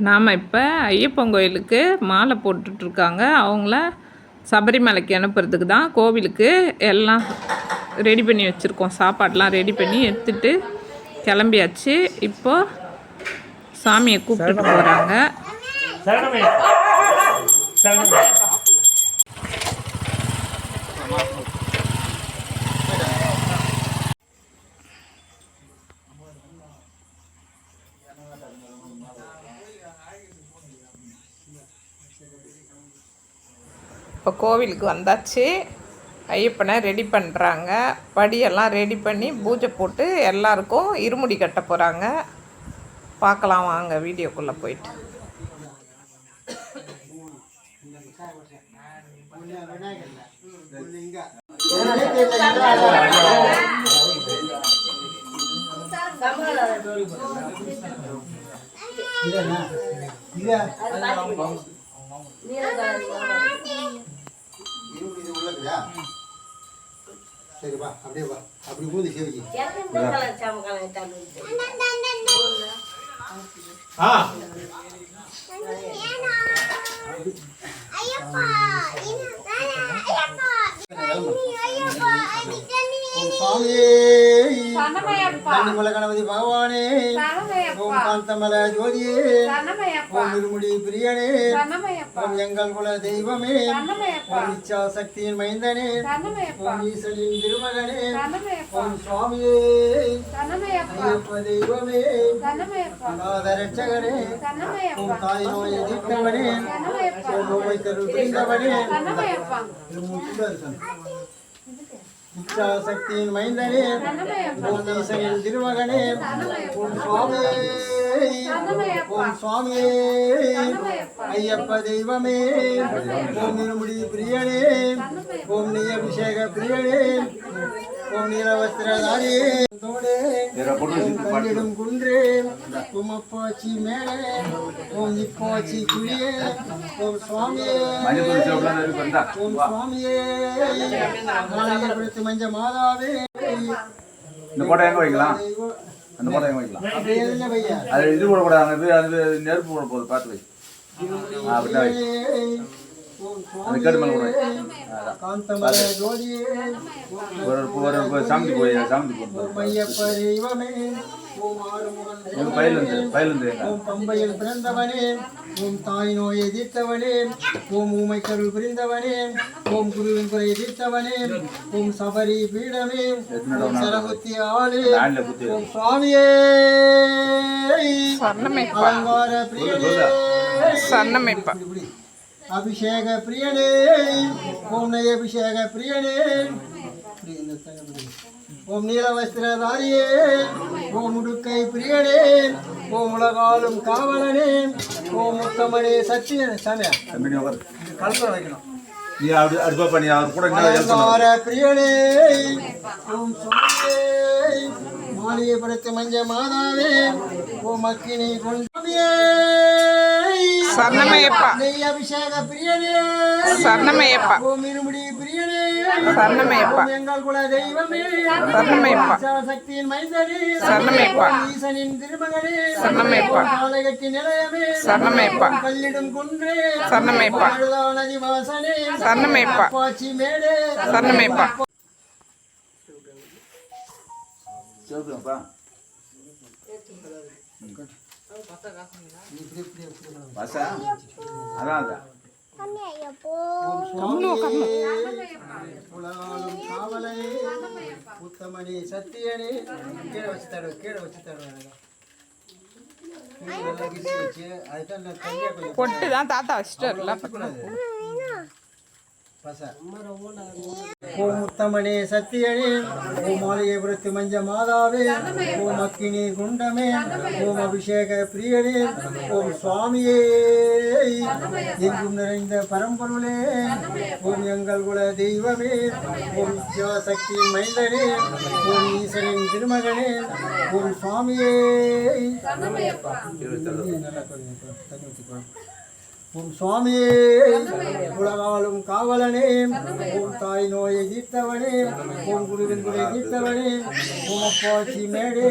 நாம் இப்போ ஐயப்பன் கோயிலுக்கு மாலை போட்டுட்ருக்காங்க. அவங்கள சபரிமலைக்கு அனுப்புறதுக்கு தான் கோவிலுக்கு எல்லாம் ரெடி பண்ணி வச்சுருக்கோம். சாப்பாடெலாம் ரெடி பண்ணி எடுத்துகிட்டு கிளம்பியாச்சு. இப்போது சாமியை கூப்பிட்டுட்டு போகிறாங்க. இப்போ கோவிலுக்கு வந்தாச்சு. ஐயப்பனை ரெடி பண்ணுறாங்க. படியெல்லாம் ரெடி பண்ணி பூஜை போட்டு எல்லாருக்கும் இருமுடி கட்ட போகிறாங்க. பார்க்கலாம் வாங்க வீடியோக்குள்ளே போயிட்டு. சரிப்பா, அப்படியே வா, அப்படி ஊதி சேவிக்கு. கன்னிமலை கணபதி பகவானே, ஓம் காந்தமல ஜோதியே, ஓம் இருமுடி பிரியனே, ஓம் எங்கள் குல தெய்வமே, ஓம் இச்சா சக்தியின் மைந்தனே, ஓம் ஈசனின் திருமகனே, ஓம் சுவாமியே, ஐயப்ப தெய்வமே, நாத ரட்சகனே, ஓம் தாய் நோயை தீர்த்தவனே, ஓம் நோய் கரு புரிந்தவனே, இச்சா சக்தியின் மைந்தனே, ஓம் ஈசனின் திருமகனே, ஓம் சுவாமியே, ஓம் சுவாமியே, ஐயப்ப தெய்வமே, ஓம் இருமுடி பிரியனே, ஓம் நெய் அபிஷேக பிரியனே, ஓம் நீலவஸ்திரதாரியே, கல்லிடும் குன்றே, ஓம் அப்பாச்சி மேலே, ஓம் இப்பாச்சி குழியே, ஓம் சுவாமியே, ஓம் சுவாமியே, மஞ்ச மாதாவே. இந்த போட்டோ எங்க வைக்கலாம்? அந்த போட்டோ எங்க வைக்கலாம்? அது இது போடக்கூடாது, அது நெருப்பு போட போகுது, பார்த்து வை. அப்படிதான் அது கேட்டு மேலே கூட ஒரு சாமி போய் சாமி பம்பையில் பிறந்தவனே, ஓம் தாய் நோயை தீர்த்தவனே, ஓம் ஊமை கருள் புரிந்தவனே, ஓம் குருவின் குறை தீர்த்தவனே, ஓம் சபரி பீடமே, ஓம் சரகுத்தி ஆளே, ஓம் சுவாமியே, அலங்கார பிரியனே, அபிஷேக பிரியனே, ஓம் நெய் அபிஷேக பிரியனே, ஓம் நீலவஸ்திரதாரியே, ஓம் உடுக்கை பிரியனே, ஓம் உலகாலும் காவலனே, ஓம் முத்தமனே சத்தியனே. சாமியா கல்பனை வைக்கணும். பிரியனே, ஓம் சுவாமியே, மாளிகை படுத்து மஞ்ச மாதாவே, ஓம் அக்கினி கொண்டே, சரணமையப்பா, நெய் அபிஷேக பிரியனே, சரணமையப்பா, ஓம் இருமுடி பிரியனே, சரணமையப்பா, எங்கள் குல தெய்வமே, சரணமையப்பா, சக்தியின் மைந்தனே, சரணமையப்பா, ஈசனின் திருமகனே, சரணமையப்பா, காலகட்டி நிலையமே, சரணமையப்பா, கல்லிடும் குன்றே, சரணமையப்பா, நதிவாசனே, சரணமையப்பா, பாச்சி மேடே, சரணமையப்பா. உலகாலும் காவலனே, உத்தமனே சத்தியனே, கீழே வச்சுத்தாடு, கீழே வச்சுத்தாடு, பொட்டு தான் தாத்தா வச்சுட்டு ஓம் உத்தமனே சத்தியனே, ஓம் மாளிகைபுரத்து மஞ்ச மாதாவே, ஓம் அக்கினி குண்டமே, ஓம் அபிஷேக பிரியனே, ஓம் சுவாமியே, எங்கும் நிறைந்த பரம்பொருளே, ஓம் எங்கள் குல தெய்வமே, ஓம் சிவசக்தியின் மைந்தனே, ஓம் ஈசனின் திருமகனே, ஓம் சுவாமியே. ஓம் சுவாமியே உலகாலும் காவலனே ஓம் தாய் நோயை தீர்த்தவனே ஓம் குருவின் குறை தீர்த்தவனே ஓம் அப்பாச்சி மேடே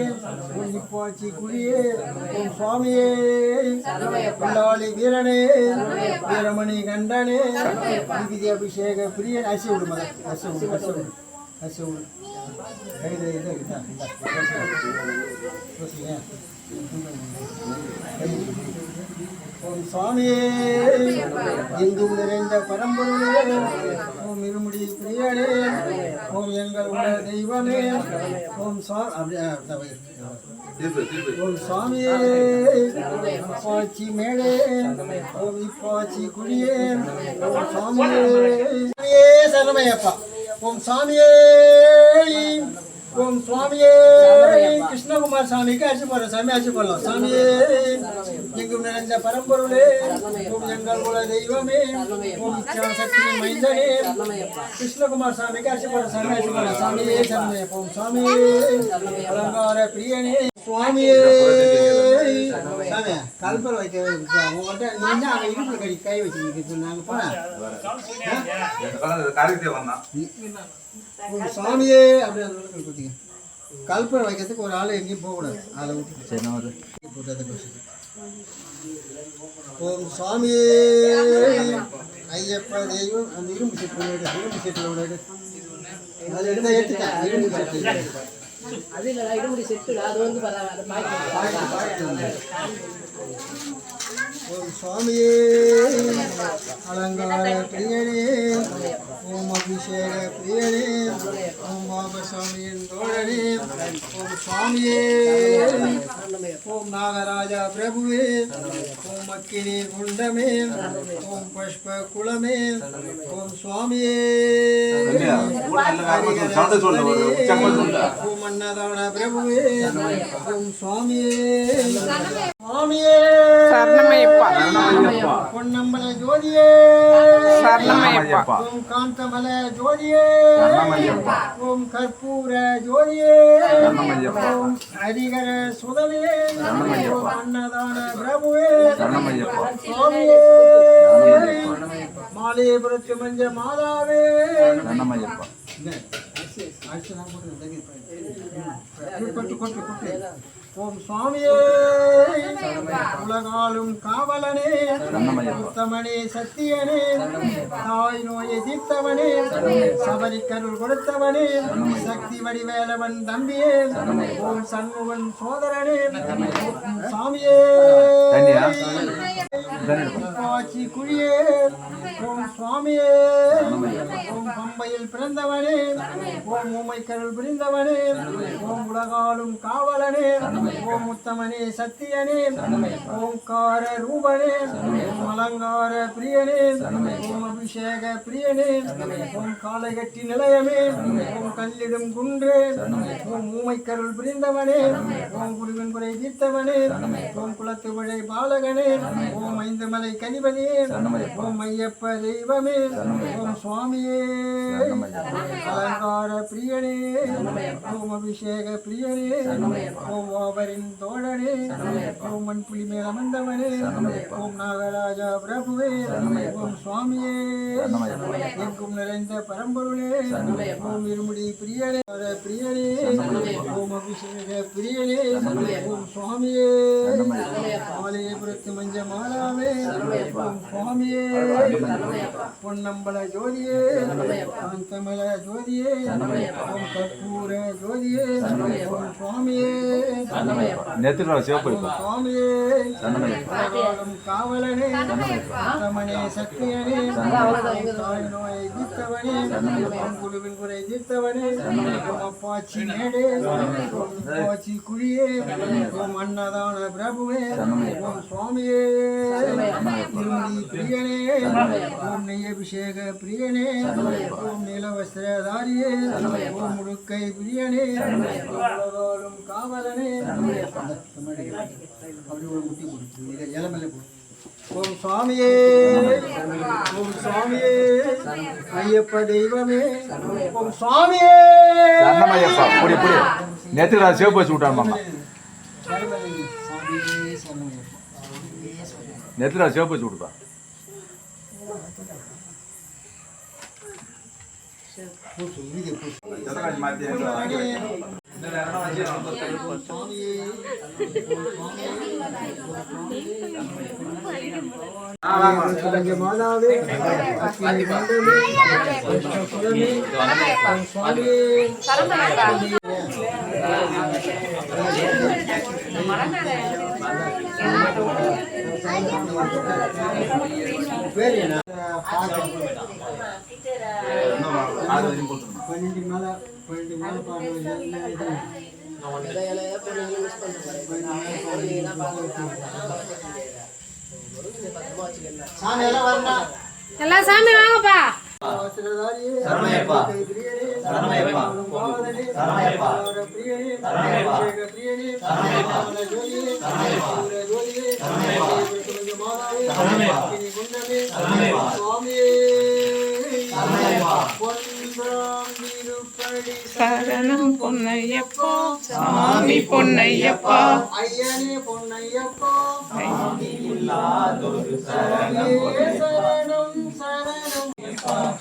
ஓம் இப்பாச்சி குடியே ஓம் சுவாமியே உள்ளாளி வீரனே வீரமணி கண்டனே விதி அபிஷேக பிரியன் அசி விடு மகன் அசி விடு அசி விடு அசி விடு கைது ஓம் சுவாமியே எங்கும் நிறைந்த பரம்பொருளே ஓம் இருமுடி பிரியனே ஓம் எங்கள் உள்ள தெய்வமே ஓம் ஓம் சுவாமியே பாச்சி மேடே ஓம் இப்பாச்சி குடியே ஓம் சுவாமியே சரணமையப்பா ஓம் சுவாமியே ஓம் சுவாமியே கிருஷ்ணகுமார் சாமிக்கு அரிசி போடுற சாமி அரிசி போடலாம் சாமியே எங்கும் நிறைந்த பரம்பொருளே ஓம் எங்கள் குல தெய்வமே ஓம் சக்தி மைந்தனே கிருஷ்ணகுமார் சாமிக்கு அரிசி போடுற சாமி அரிசி போடலாம் சாமியே சரணமே ஓம் சுவாமியே அலங்கார பிரியனே சுவாமியே சாமியா கல்பர் வைக்க உங்கள்கிட்ட நீங்க அங்கே இடுப்புல கை வச்சுக்கிட்டு நாங்கள் போனேன் ஓம் சுவாமியே அப்படின்னு கல்பனை வைக்கிறதுக்கு ஒரு ஆள் எங்கேயும் போகக்கூடாது அதை விட்டு ஓம் சுவாமியே ஐயப்பா தெய்வம் அந்த இரும்பு செட்டில் விடாது அது எடுத்து ஏற்றுட்டேன் இரும்பு செட்டு அது இல்லை இருமுடி செட்டு அது வந்து ஓம் சுவாமியே அலங்கார பிரியனே ஓம் அபிஷேக பிரியனே ஓம் பாபசாமியின் தோழனே ஓம் சுவாமியே ஓம் நாகராஜா பிரபுவே ஓம் அக்கினி குண்டமே ஓம் புஷ்ப குலமே ஓம் சுவாமியே ஓம் அன்னதான பிரபுவே ஓம் சுவாமியே சுவாமியே சரணமையப்பா பொன்னம்பல ஜோதியே சரணமையப்பா ஓம் காந்தமல ஜோதியே ஓம் கற்பூர ஜோதியே ஓம் ஹரிகர சுதலே ஓம் அன்னதான பிரபுவே சுவாமியே மாலைபுரத்து மஞ்ச மாதாவே ஓம் சுவாமியே உலகாலும் காவலனே உத்தமனே சத்தியனே தாய் நோயை தீர்த்தவனே சபரிக்கருள் கொடுத்தவனே சக்தி வடிவேலவன் தம்பியே ஓம் சண்முகன் சோதரனே சாமியே பாச்சி குழியே ஓம் சுவாமியே ஓம் பம்பையில் பிறந்தவனே ஓம் ஊமைக்கருள் புரிந்தவனே ஓம் உலகாலும் காவலனே ஓம் உத்தமனே சத்தியனே ஓம்கார ரூபனே ஓம் அலங்கார பிரியனே ஓம் அபிஷேக பிரியனே ஓம் காலைகட்டி நிலையமே ஓம் கல்லிடும் குன்றே ஓம் ஊமைக்கருள் புரிந்தவனே ஓம் குருவின் குறை தீர்த்தவனே ஓம் குலத்து விழை பாலகனே ஓம் ஐந்துமலை கனிபதியே ஓம் ஐயப்ப தெய்வமே ஓம் சுவாமியே அலங்கார பிரியனே ஓம் அபிஷேக பிரியனே ஓம் ஓவரின் தோழனே ஓம் மண்புலி மேல் அமர்ந்தவனே ஓம் நாகராஜா பிரபுவே ஓம் சுவாமியே எங்கும் நிறைந்த பரம்பொருளே ஓம் இருமுடி பிரியனே பிரியனே ஓம் அபிஷேக பிரியனே ஓம் சுவாமியே மாலையபுரத்து மஞ்ச மாலாவே ஓம் சுவாமியே பொன்னம்பல ஜோதியே காந்தமல ஜோதியே ஓம் கற்பூர ஜோதியே ஓம் சுவாமியே சுவாமியே உலகாலும் காவலனே உத்தமனே சத்தியனே தாய் நோயை தீர்த்தவனே ஓம் குருவின் குறை தீர்த்தவனே ஓம் அப்பாச்சி மேடே ஓம் இப்பாச்சி குழியே ஓம் அன்னதான பிரபுவே ஓம் சுவாமியே இருமுடி பிரியனே ஓம் நெய் அபிஷேக பிரியனே ஓம் நீலவஸ்திரதாரியே ஓம் முழுக்கை பிரியனே உலகாலும் காவலனே அப்படி ஒரு முட்டி கொடுத்து இளமல்ல ஓம் சுவாமியே ஓம் சுவாமியே ஐயப்ப தெய்வமே ஓம் சுவாமியே சரணமையப்பா புடி புடி நேத்து நான் சேவ் வச்சு விட்டான் மாமா நேத்து நான் சேவ் வச்சு விட்டுப்பா பூசு இது பூசு ஜனராஜ் மாத்தி இந்த நேரம் வந்து மாதாவே பேர் என்ன 12 மேல சாமி எல்லாம் வரண்டா எல்லாம் சாமி வாங்கப்பா சரணமையப்பா சரணமையப்பா சரணமையப்பா சரணம் பொன்னையப்பா சாமி பொன்னையப்பா ஐயனே பொன்னையப்பா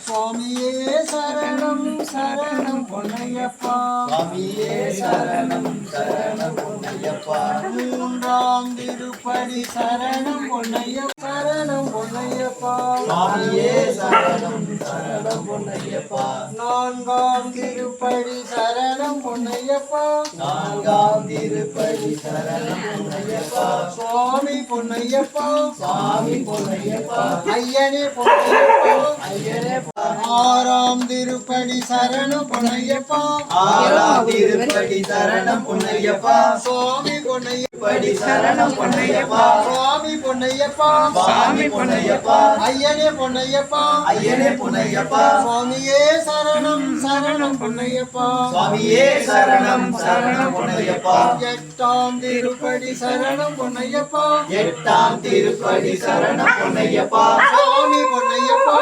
சுவாமியே சரணம் சரணம் பொன்னையப்பா சுவாமியே சரணம் சரணம் பொன்னையப்பா மூன்றாம் திருப்படி சரணம் பொன்னையப்பா சரணம் பொன்னையப்பா சுவாமியே சரணம் சரணம் பொன்னையப்பா நான்காம் திருப்படி சரணம் பொன்னையப்பா நான்காம் திருப்படி சரணம் பொன்னையப்பா சுவாமி பொன்னையப்பா சுவாமி பொன்னையப்பா ஐயனே பொன்னையப்பா ஐயனே ஆறாம் திருப்படி சரணம் பொன்னையப்பா ஆறாம் திருப்படி சரணம் பொன்னையப்பா சுவாமி பொன்னையப்படி சரணம் பொன்னையப்பா சுவாமி பொன்னையப்பா சுவாமி பொன்னையப்பா ஐயனே பொன்னையப்பா ஐயனே பொன்னையப்பா சுவாமியே சரணம் சரணம் பொன்னையப்பா சுவாமியே சரணம் சரணம் பொன்னையப்பா எட்டாம் திருப்படி சரணம் பொன்னையப்பா எட்டாம் திருப்படி சரணம் பொன்னையப்பா சுவாமி பொன்னையப்பா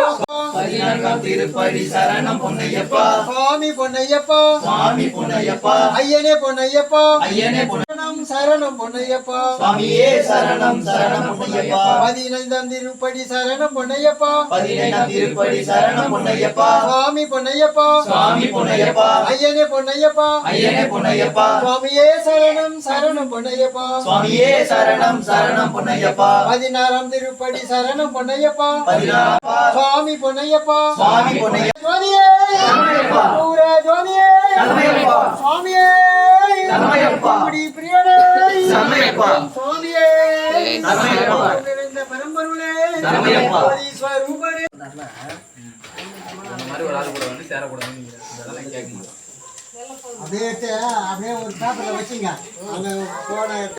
14ஆம் திருப்படி சரணம் பொன்னையப்பா சுவாமி பொன்னையப்பா சுவாமி பொன்னையப்பா ஐயனே பொன்னையப்பா ஐயனே பொன்னையப்பா சரணம் பொன்னையப்பா சுவாமியே சரணம் சரணம் பொன்னையப்பா 15ஆம் திருப்படி சரணம் பொன்னையப்பா 15ஆம் திருப்படி சரணம் பொன்னையப்பா சுவாமி பொன்னையப்பா சுவாமி பொன்னையப்பா ஐயனே பொன்னையப்பா ஐயனே பொன்னையப்பா சுவாமியே சரணம் சரணம் பொன்னையப்பா சுவாமியே சரணம் சரணம் பொன்னையப்பா 16ஆம் திருப்படி சரணம் பொன்னையப்பா 16 சுவாமி பொன்னையப்பா சுவாமி பொன்னையப்பா சுவாமியே சரணமையப்பா ஊரே சுவாமியே சரணமையப்பா சுவாமியே சரணமையப்பா குடி பிரியனே சரணமையப்பா சுவாமியே சரணமையப்பா நிறைந்த பரம்பொருளே சரணமையப்பா ஸ்வரூபனே அந்த மாதிரி ஒரு ஆளு கூட வந்து சேர கூடாதுன்னு அதெல்லாம் கேட்க மாட்டேன் அப்படியே ஒரு பேப்பர்ல வச்சிங்க அங்க போன